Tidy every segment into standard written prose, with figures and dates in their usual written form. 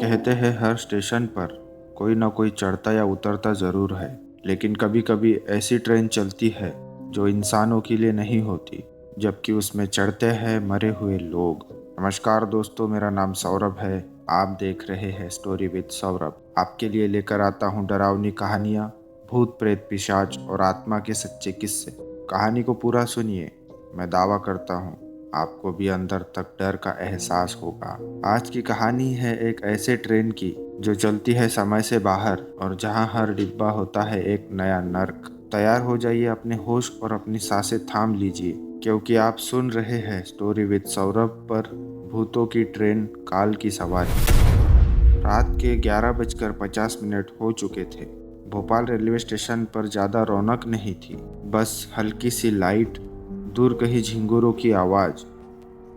कहते हैं हर स्टेशन पर कोई ना कोई चढ़ता या उतरता ज़रूर है, लेकिन कभी कभी ऐसी ट्रेन चलती है जो इंसानों के लिए नहीं होती, जबकि उसमें चढ़ते हैं मरे हुए लोग। नमस्कार दोस्तों, मेरा नाम सौरभ है। आप देख रहे हैं स्टोरी विद सौरभ। आपके लिए लेकर आता हूँ डरावनी कहानियाँ, भूत प्रेत पिशाच और आत्मा के सच्चे किस्से। कहानी को पूरा सुनिए, मैं दावा करता हूँ आपको भी अंदर तक डर का एहसास होगा। आज की कहानी है एक ऐसे ट्रेन की जो चलती है समय से बाहर और जहां हर डिब्बा होता है एक नया नर्क। तैयार हो जाइए, अपने होश और अपनी सांसें थाम लीजिए, क्योंकि आप सुन रहे हैं स्टोरी विद सौरभ पर भूतों की ट्रेन काल की सवारी। रात के 11:50 हो चुके थे। भोपाल रेलवे स्टेशन पर ज़्यादा रौनक नहीं थी, बस हल्की सी लाइट, दूर कहीं झिंगुरों की आवाज़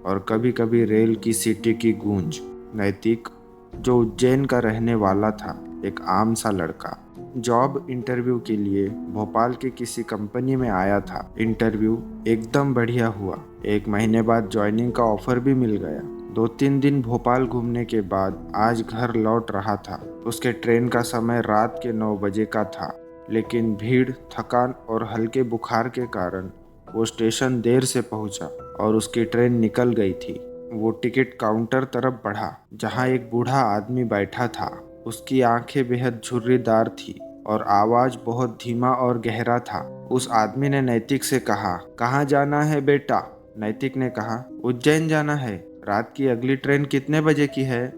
और कभी कभी रेल की सीटी की गूंज। नैतिक, जो उज्जैन का रहने वाला था, एक आम सा लड़का, जॉब इंटरव्यू के लिए भोपाल के किसी कंपनी में आया था। इंटरव्यू एकदम बढ़िया हुआ। 1 महीने बाद ज्वाइनिंग का ऑफर भी मिल गया। 2-3 दिन भोपाल घूमने के बाद आज घर लौट रहा था। उसके ट्रेन का समय रात के 9 बजे का था, लेकिन भीड़, थकान और हल्के बुखार के कारण वो स्टेशन देर से पहुंचा और उसकी ट्रेन निकल गई थी। वो टिकट काउंटर तरफ बढ़ा, जहां एक बूढ़ा आदमी बैठा था। उसकी आंखें बेहद झुर्रीदार थी और आवाज बहुत धीमा और गहरा था। उस आदमी ने नैतिक से कहा, "कहाँ जाना है बेटा?" नैतिक ने कहा, "उज्जैन जाना है। रात की अगली ट्रेन कितने बजे की है?"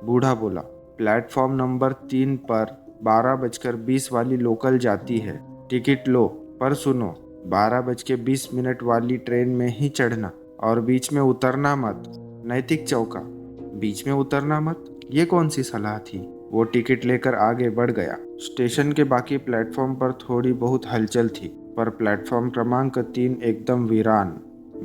बूढ़ा बोला, "प्लेटफॉर्म नंबर 3 पर 12:20 वाली लोकल जाती है। टिकट लो, पर सुनो, 12:20 वाली ट्रेन में ही चढ़ना और बीच में उतरना मत।" नैतिक चौंका। बीच में उतरना मत? ये कौन सी सलाह थी? वो टिकट लेकर आगे बढ़ गया। स्टेशन के बाकी प्लेटफॉर्म पर थोड़ी बहुत हलचल थी, पर प्लेटफॉर्म क्रमांक 3 एकदम वीरान।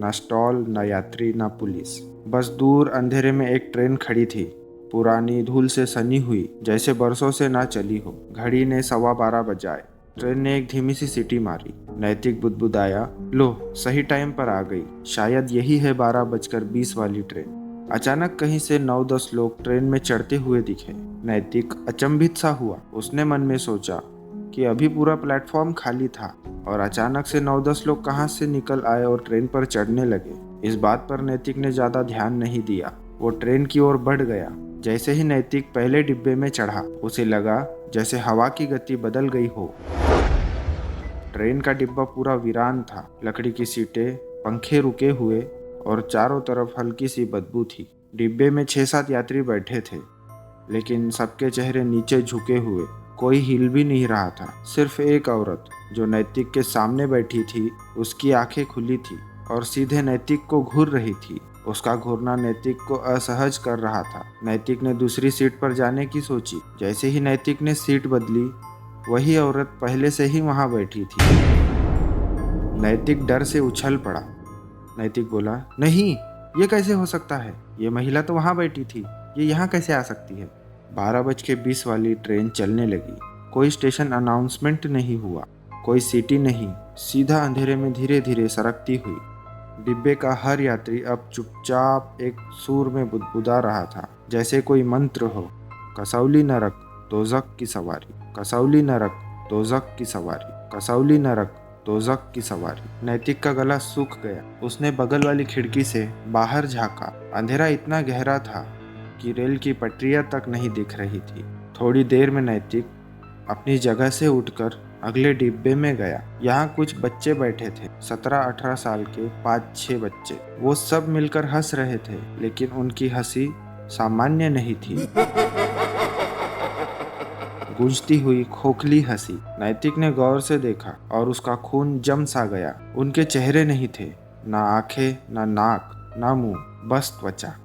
न स्टॉल, न यात्री, न पुलिस। बस दूर अंधेरे में एक ट्रेन खड़ी थी, पुरानी, धूल से सनी हुई, जैसे बरसों से ना चली हो। घड़ी ने 12:15 बजाए। ट्रेन ने एक धीमी सी सीटी मारी। नैतिक बुदबुदाया, "लो, सही टाइम पर आ गई। शायद यही है 12:20 वाली ट्रेन।" अचानक कहीं से 9-10 लोग ट्रेन में चढ़ते हुए दिखे। नैतिक अचंभित सा हुआ। उसने मन में सोचा कि अभी पूरा प्लेटफॉर्म खाली था और अचानक से 9-10 लोग कहाँ से निकल आए और ट्रेन पर चढ़ने लगे। इस बात पर नैतिक ने ज्यादा ध्यान नहीं दिया। वो ट्रेन की ओर बढ़ गया। जैसे ही नैतिक पहले डिब्बे में चढ़ा, उसे लगा जैसे हवा की गति बदल गई हो। ट्रेन का डिब्बा पूरा वीरान था। लकड़ी की सीटें, पंखे रुके हुए और चारों तरफ हल्की सी बदबू थी। डिब्बे में 6-7 यात्री बैठे थे, लेकिन सबके चेहरे नीचे झुके हुए। कोई हिल भी नहीं रहा था। सिर्फ एक औरत जो नैतिक के सामने बैठी थी, उसकी आंखें खुली थी और सीधे नैतिक को घूर रही थी। उसका घूरना नैतिक को असहज कर रहा था। नैतिक ने दूसरी सीट पर जाने की सोची। जैसे ही नैतिक ने सीट बदली, वही औरत पहले से ही वहां बैठी थी। नैतिक डर से उछल पड़ा। नैतिक बोला, "नहीं, ये कैसे हो सकता है? ये महिला तो वहां बैठी थी। ये यहाँ कैसे आ सकती है?" 12:20 वाली ट्रेन चलने लगी। कोई स्टेशन अनाउंसमेंट नहीं हुआ, कोई सीटी नहीं, सीधा अंधेरे में धीरे धीरे सरकती हुई। डिब्बे का हर यात्री अब चुपचाप एक सुर में बुदबुदा रहा था, जैसे कोई मंत्र हो। कसौली नरक, दोजक की सवारी। कसौली नरक, दोजक की सवारी। कसौली नरक, दोजक की सवारी। नैतिक का गला सूख गया। उसने बगल वाली खिड़की से बाहर झांका। अंधेरा इतना गहरा था कि रेल की पटरियां तक नहीं दिख रही थी। थोड़ी देर में नैतिक अपनी जगह से उठकर अगले डिब्बे में गया। यहाँ कुछ बच्चे बैठे थे, 17-18 साल के 5-6 बच्चे। वो सब मिलकर हंस रहे थे, लेकिन उनकी हंसी सामान्य नहीं थी। गूंजती हुई खोखली हंसी। नैतिक ने गौर से देखा और उसका खून जम सा गया। उनके चेहरे नहीं थे, ना आंखें, ना नाक, ना मुंह, बस त्वचा।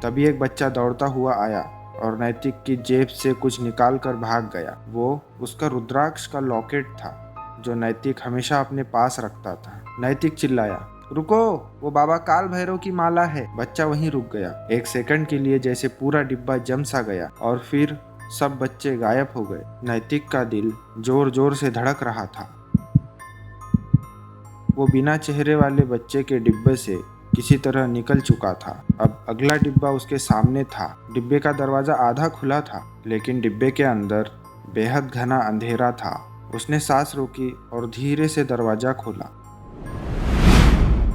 तभी एक बच्चा दौड़ता हुआ आया और नैतिक की जेब से कुछ निकाल कर भाग गया। वो उसका रुद्राक्ष का लॉकेट था, जो नैतिक हमेशा अपने पास रखता था। नैतिक चिल्लाया, "रुको, वो बाबा काल भैरव की माला है।" बच्चा वहीं रुक गया। एक सेकंड के लिए जैसे पूरा डिब्बा जम सा गया और फिर सब बच्चे गायब हो गए। नैतिक का दिल जोर जोर से धड़क रहा था। वो बिना चेहरे वाले बच्चे के डिब्बे से किसी तरह निकल चुका था। अब अगला डिब्बा उसके सामने था। डिब्बे का दरवाजा आधा खुला था, लेकिन डिब्बे के अंदर बेहद घना अंधेरा था। उसने सांस रोकी और धीरे से दरवाजा खोला।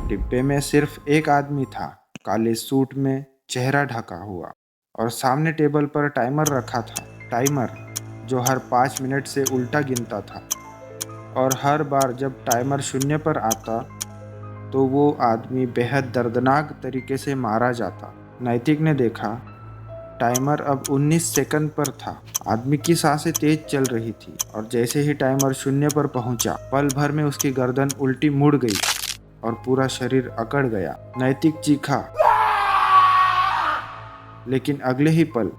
डिब्बे में सिर्फ एक आदमी था, काले सूट में, चेहरा ढका हुआ, और सामने टेबल पर टाइमर रखा था। टाइमर जो हर 5 मिनट से उल्टा गिनता था, और हर बार जब टाइमर 0 पर आता तो वो आदमी बेहद दर्दनाक तरीके से मारा जाता। नैतिक ने देखा, टाइमर अब 19 सेकंड पर था। आदमी की सांसें तेज चल रही थी, और जैसे ही टाइमर 0 पर पहुंचा, पल भर में उसकी गर्दन उल्टी मुड़ गई और पूरा शरीर अकड़ गया। नैतिक चीखा, लेकिन अगले ही पल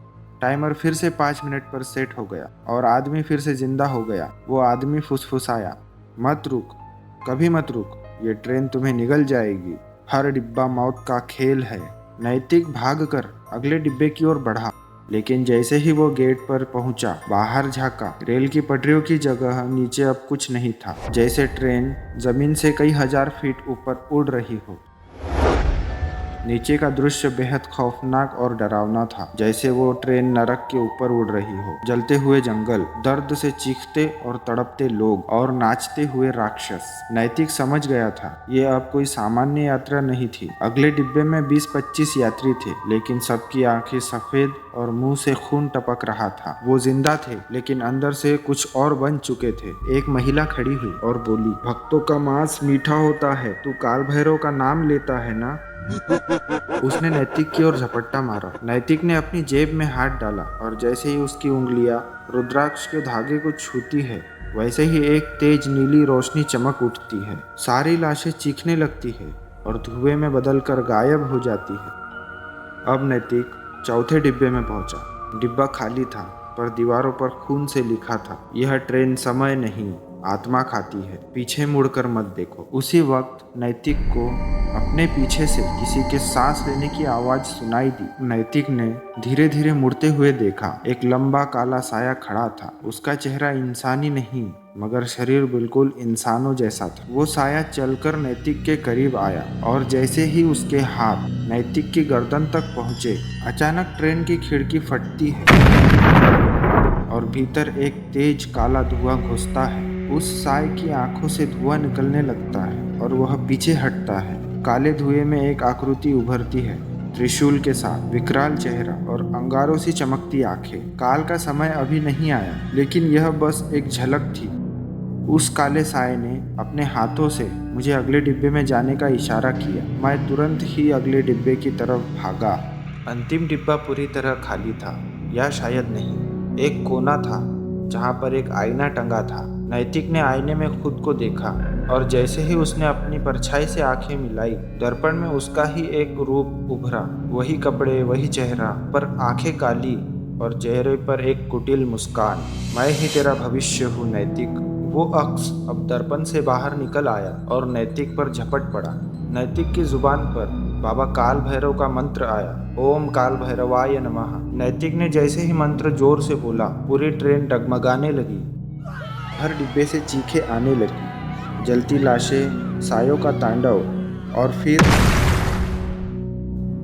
टाइमर फिर से 5 मिनट पर सेट हो गया और आदमी फिर से जिंदा हो गया। वो आदमी फुसफुसाया, मत रुक, कभी मत रुक, ये ट्रेन तुम्हें निगल जाएगी। हर डिब्बा मौत का खेल है। नैतिक भागकर अगले डिब्बे की ओर बढ़ा, लेकिन जैसे ही वो गेट पर पहुंचा, बाहर झांका, रेल की पटरियों की जगह नीचे अब कुछ नहीं था, जैसे ट्रेन जमीन से कई हजार फीट ऊपर उड़ रही हो। नीचे का दृश्य बेहद खौफनाक और डरावना था, जैसे वो ट्रेन नरक के ऊपर उड़ रही हो। जलते हुए जंगल, दर्द से चीखते और तड़पते लोग, और नाचते हुए राक्षस। नैतिक समझ गया था, ये अब कोई सामान्य यात्रा नहीं थी। अगले डिब्बे में 20-25 यात्री थे, लेकिन सबकी आंखें सफेद और मुंह से खून टपक रहा था। वो जिंदा थे, लेकिन अंदर से कुछ और बन चुके थे। एक महिला खड़ी हुई और बोली, भक्तों का मांस मीठा होता है, तू काल भैरव का नाम लेता है ना? उसने नैतिक की ओर झपट्टा मारा। नैतिक ने अपनी जेब में हाथ डाला, और जैसे ही उसकी उंगलियां रुद्राक्ष के धागे को छूती है, वैसे ही एक तेज नीली रोशनी चमक उठती है। सारी लाशें चीखने लगती है और धुएं में बदलकर गायब हो जाती है। अब नैतिक चौथे डिब्बे में पहुंचा। डिब्बा खाली था, पर दीवारों पर खून से लिखा था, यह ट्रेन समय नहीं, आत्मा खाती है, पीछे मुड़कर मत देखो। उसी वक्त नैतिक को अपने पीछे से किसी के सांस लेने की आवाज सुनाई दी। नैतिक ने धीरे धीरे मुड़ते हुए देखा। एक लंबा काला साया खड़ा था। उसका चेहरा इंसानी नहीं, मगर शरीर बिल्कुल इंसानों जैसा था। वो साया चलकर नैतिक के करीब आया, और जैसे ही उसके हाथ नैतिक की गर्दन तक पहुंचे, अचानक ट्रेन की खिड़की फटती है और भीतर एक तेज काला धुआं घुसता है। उस साय की आंखों से धुआं निकलने लगता है और वह पीछे हटता है। काले धुएं में एक आकृति उभरती है, त्रिशूल के साथ, विकराल चेहरा और अंगारों सी चमकती आंखें। काल का समय अभी नहीं आया, लेकिन यह बस एक झलक थी। उस काले साय ने अपने हाथों से मुझे अगले डिब्बे में जाने का इशारा किया। मैं तुरंत ही अगले डिब्बे की तरफ भागा। अंतिम डिब्बा पूरी तरह खाली था, या शायद नहीं। एक कोना था जहां पर एक आईना टंगा था। नैतिक ने आईने में खुद को देखा, और जैसे ही उसने अपनी परछाई से आंखें मिलाई, दर्पण में उसका ही एक रूप उभरा। वही कपड़े, वही चेहरा, पर आंखें काली और चेहरे पर एक कुटिल मुस्कान। मैं ही तेरा भविष्य हूँ नैतिक। वो अक्स अब दर्पण से बाहर निकल आया और नैतिक पर झपट पड़ा। नैतिक की जुबान पर बाबा काल भैरव का मंत्र आया, ओम काल भैरवाय नमः। नैतिक ने जैसे ही मंत्र जोर से बोला, पूरी ट्रेन डगमगाने लगी। हर डिब्बे से चीखें आने लगी, जलती लाशें, सायों का तांडव, और फिर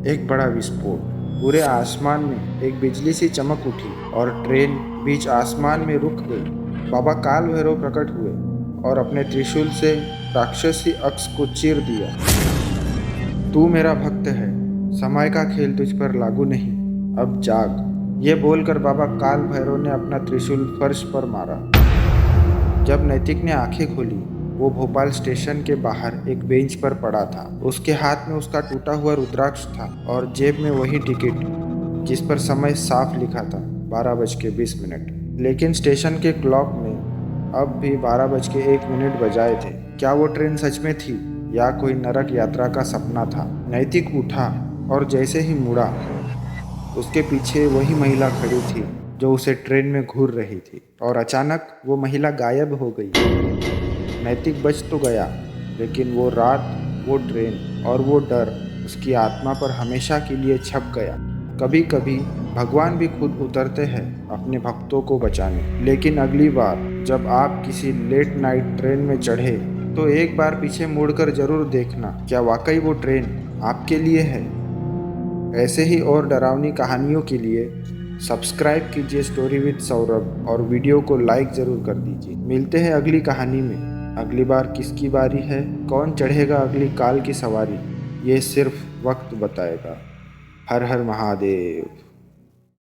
एक बड़ा विस्फोट। पूरे आसमान में एक बिजली सी चमक उठी और ट्रेन बीच आसमान में रुक गई। बाबा काल भैरव प्रकट हुए और अपने त्रिशूल से राक्षसी अक्स को चीर दिया। तू मेरा भक्त है, समय का खेल तुझ पर लागू नहीं, अब जाग। ये बोलकर बाबा काल भैरव ने अपना त्रिशूल फर्श पर मारा। जब नैतिक ने आंखें खोली, वो भोपाल स्टेशन के बाहर एक बेंच पर पड़ा था। उसके हाथ में उसका टूटा हुआ रुद्राक्ष था और जेब में वही टिकट जिस पर समय साफ लिखा था, 12:20। लेकिन स्टेशन के क्लॉक में अब भी 12:01 बजाए थे। क्या वो ट्रेन सच में थी या कोई नरक यात्रा का सपना था? नैतिक उठा और जैसे ही मुड़ा, उसके पीछे वही महिला खड़ी थी जो उसे ट्रेन में घूर रही थी, और अचानक वो महिला गायब हो गई। नैतिक बच तो गया, लेकिन वो रात, वो ट्रेन और वो डर उसकी आत्मा पर हमेशा के लिए छप गया। कभी कभी भगवान भी खुद उतरते हैं अपने भक्तों को बचाने, लेकिन अगली बार जब आप किसी लेट नाइट ट्रेन में चढ़े, तो एक बार पीछे मुड़कर जरूर देखना, क्या वाकई वो ट्रेन आपके लिए है। ऐसे ही और डरावनी कहानियों के लिए सब्सक्राइब कीजिए स्टोरी विद सौरभ और वीडियो को लाइक ज़रूर कर दीजिए। मिलते हैं अगली कहानी में। अगली बार किसकी बारी है, कौन चढ़ेगा अगली काल की सवारी, ये सिर्फ वक्त बताएगा। हर हर महादेव।